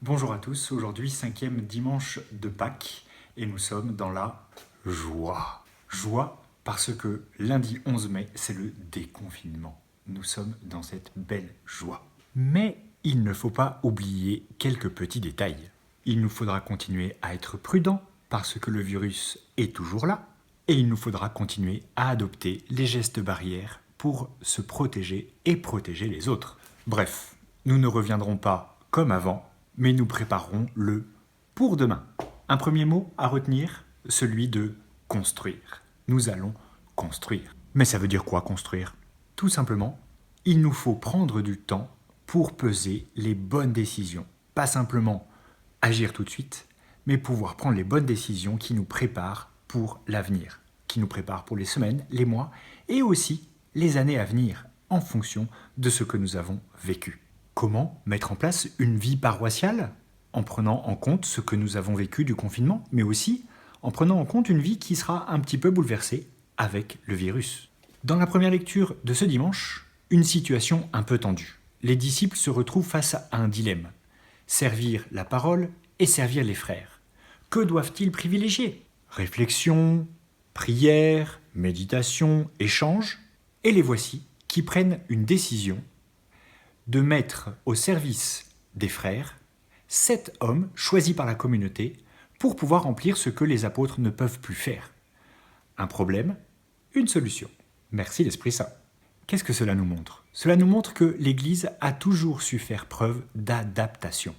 Bonjour à tous, aujourd'hui 5e dimanche de Pâques et nous sommes dans la joie. Joie parce que lundi 11 mai, c'est le déconfinement. Nous sommes dans cette belle joie. Mais il ne faut pas oublier quelques petits détails. Il nous faudra continuer à être prudents parce que le virus est toujours là et il nous faudra continuer à adopter les gestes barrières pour se protéger et protéger les autres. Bref, nous ne reviendrons pas comme avant, mais nous préparerons le pour demain. Un premier mot à retenir, celui de construire. Nous allons construire. Mais ça veut dire quoi construire? Tout simplement, il nous faut prendre du temps pour peser les bonnes décisions. Pas simplement agir tout de suite, mais pouvoir prendre les bonnes décisions qui nous préparent pour l'avenir, qui nous préparent pour les semaines, les mois et aussi les années à venir en fonction de ce que nous avons vécu. Comment mettre en place une vie paroissiale en prenant en compte ce que nous avons vécu du confinement, mais aussi en prenant en compte une vie qui sera un petit peu bouleversée avec le virus. Dans la première lecture de ce dimanche, une situation un peu tendue. Les disciples se retrouvent face à un dilemme. Servir la parole et servir les frères. Que doivent-ils privilégier? Réflexion, prière, méditation, échange. Et les voici qui prennent une décision de mettre au service des frères 7 hommes choisis par la communauté pour pouvoir remplir ce que les apôtres ne peuvent plus faire. Un problème, une solution. Merci l'Esprit Saint. Qu'est-ce que cela nous montre? Cela nous montre que l'Église a toujours su faire preuve d'adaptation.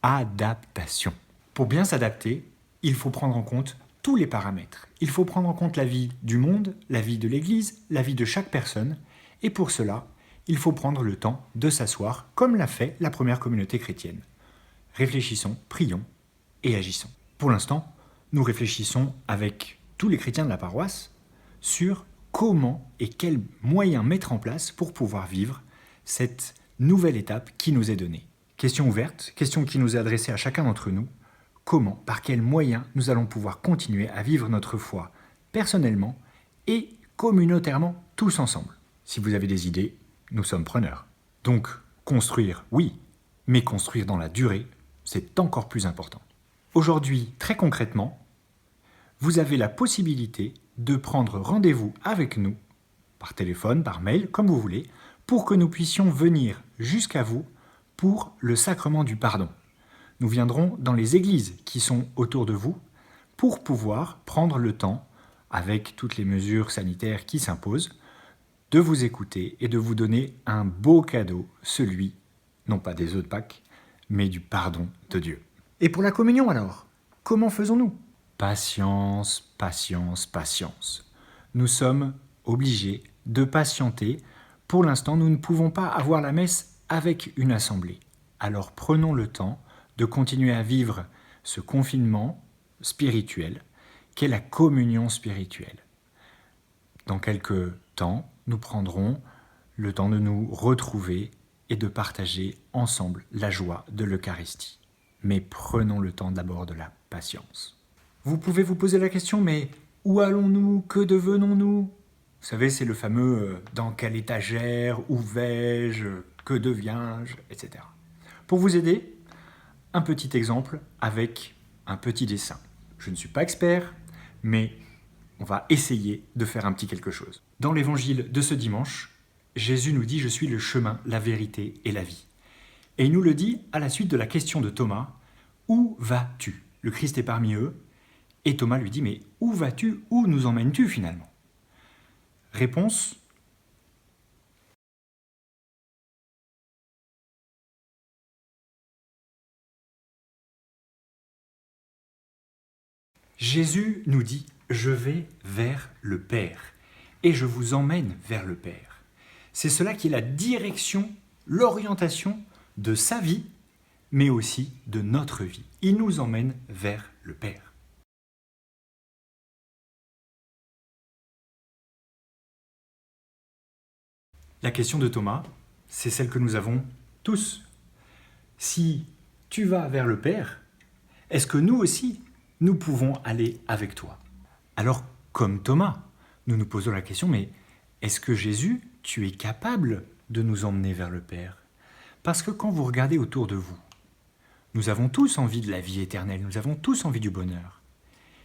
Adaptation. Pour bien s'adapter, il faut prendre en compte tous les paramètres. Il faut prendre en compte la vie du monde, la vie de l'Église, la vie de chaque personne, et pour cela, il faut prendre le temps de s'asseoir, comme l'a fait la première communauté chrétienne. Réfléchissons, prions et agissons. Pour l'instant, nous réfléchissons avec tous les chrétiens de la paroisse sur comment et quels moyens mettre en place pour pouvoir vivre cette nouvelle étape qui nous est donnée. Question ouverte, question qui nous est adressée à chacun d'entre nous. Comment, par quels moyens nous allons pouvoir continuer à vivre notre foi personnellement et communautairement tous ensemble? Si vous avez des idées, nous sommes preneurs. Donc, construire, oui, mais construire dans la durée, c'est encore plus important. Aujourd'hui, très concrètement, vous avez la possibilité de prendre rendez-vous avec nous, par téléphone, par mail, comme vous voulez, pour que nous puissions venir jusqu'à vous pour le sacrement du pardon. Nous viendrons dans les églises qui sont autour de vous pour pouvoir prendre le temps, avec toutes les mesures sanitaires qui s'imposent, de vous écouter et de vous donner un beau cadeau, celui, non pas des œufs de Pâques, mais du pardon de Dieu. Et pour la communion alors, comment faisons-nous? Patience, patience, patience. Nous sommes obligés de patienter. Pour l'instant, nous ne pouvons pas avoir la messe avec une assemblée. Alors prenons le temps de continuer à vivre ce confinement spirituel qu'est la communion spirituelle. Dans quelques temps, nous prendrons le temps de nous retrouver et de partager ensemble la joie de l'Eucharistie. Mais prenons le temps d'abord de la patience. Vous pouvez vous poser la question, mais où allons-nous? Que devenons-nous? Vous savez, c'est le fameux « dans quelle étagère? Où vais-je? Que deviens-je ?» etc. Pour vous aider, un petit exemple avec un petit dessin. Je ne suis pas expert, mais on va essayer de faire un petit quelque chose. Dans l'évangile de ce dimanche, Jésus nous dit « Je suis le chemin, la vérité et la vie ». Et il nous le dit à la suite de la question de Thomas « Où vas-tu » Le Christ est parmi eux, et Thomas lui dit « Mais où vas-tu? Où nous emmènes-tu finalement ?» Réponse: Jésus nous dit « Je vais vers le Père, et je vous emmène vers le Père ». C'est cela qui est la direction, l'orientation de sa vie, mais aussi de notre vie. Il nous emmène vers le Père. La question de Thomas, c'est celle que nous avons tous. Si tu vas vers le Père, est-ce que nous aussi, nous pouvons aller avec toi? Alors, comme Thomas, nous nous posons la question, mais est-ce que Jésus, tu es capable de nous emmener vers le Père? Parce que quand vous regardez autour de vous, Nous avons tous envie de la vie éternelle, nous avons tous envie du bonheur.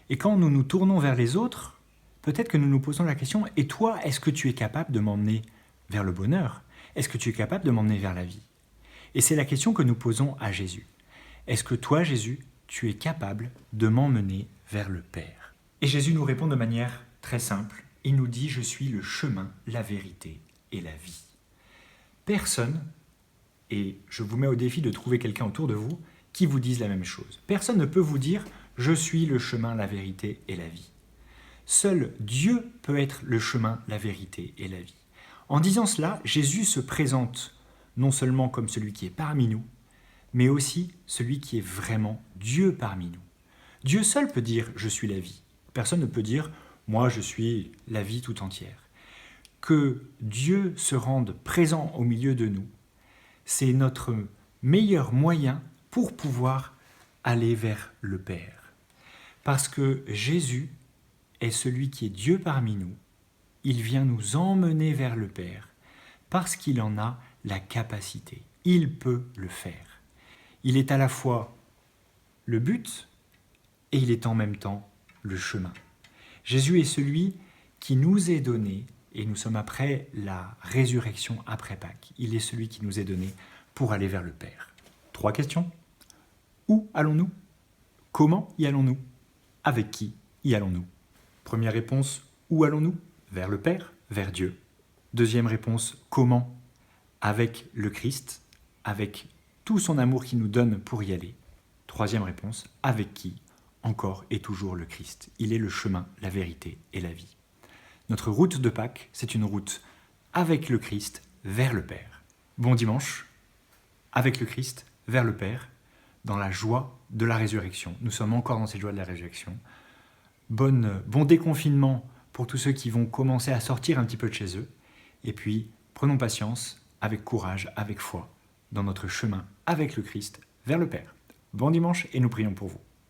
Et quand nous nous tournons vers les autres, peut-être que nous nous posons la question, et toi, est-ce que tu es capable de m'emmener vers le bonheur? Est-ce que tu es capable de m'emmener vers la vie? Et c'est la question que nous posons à Jésus. Est-ce que toi, Jésus, tu es capable de m'emmener vers le Père? Et Jésus nous répond de manière très simple. Il nous dit, je suis le chemin, la vérité et la vie. Personne, et je vous mets au défi de trouver quelqu'un autour de vous, qui vous dise la même chose. Personne ne peut vous dire, je suis le chemin, la vérité et la vie. Seul Dieu peut être le chemin, la vérité et la vie. En disant cela, Jésus se présente non seulement comme celui qui est parmi nous, mais aussi celui qui est vraiment Dieu parmi nous. Dieu seul peut dire « je suis la vie ». Personne ne peut dire « moi je suis la vie tout entière ». Que Dieu se rende présent au milieu de nous, c'est notre meilleur moyen pour pouvoir aller vers le Père. Parce que Jésus est celui qui est Dieu parmi nous, il vient nous emmener vers le Père, parce qu'il en a la capacité. Il peut le faire. Il est à la fois le but et il est en même temps le chemin. Jésus est celui qui nous est donné, et nous sommes après la résurrection, après Pâques. Il est celui qui nous est donné pour aller vers le Père. 3 questions. Où allons-nous? Comment y allons-nous? Avec qui y allons-nous? Première réponse, où allons-nous? Vers le Père, vers Dieu. Deuxième réponse, comment? Avec le Christ, avec tout son amour qu'il nous donne pour y aller. Troisième réponse, avec qui? Encore et toujours le Christ. Il est le chemin, la vérité et la vie. Notre route de Pâques, c'est une route avec le Christ vers le Père. Bon dimanche, avec le Christ vers le Père, dans la joie de la résurrection. Nous sommes encore dans cette joie de la résurrection. Bon déconfinement pour tous ceux qui vont commencer à sortir un petit peu de chez eux. Et puis, prenons patience, avec courage, avec foi, dans notre chemin avec le Christ vers le Père. Bon dimanche et nous prions pour vous.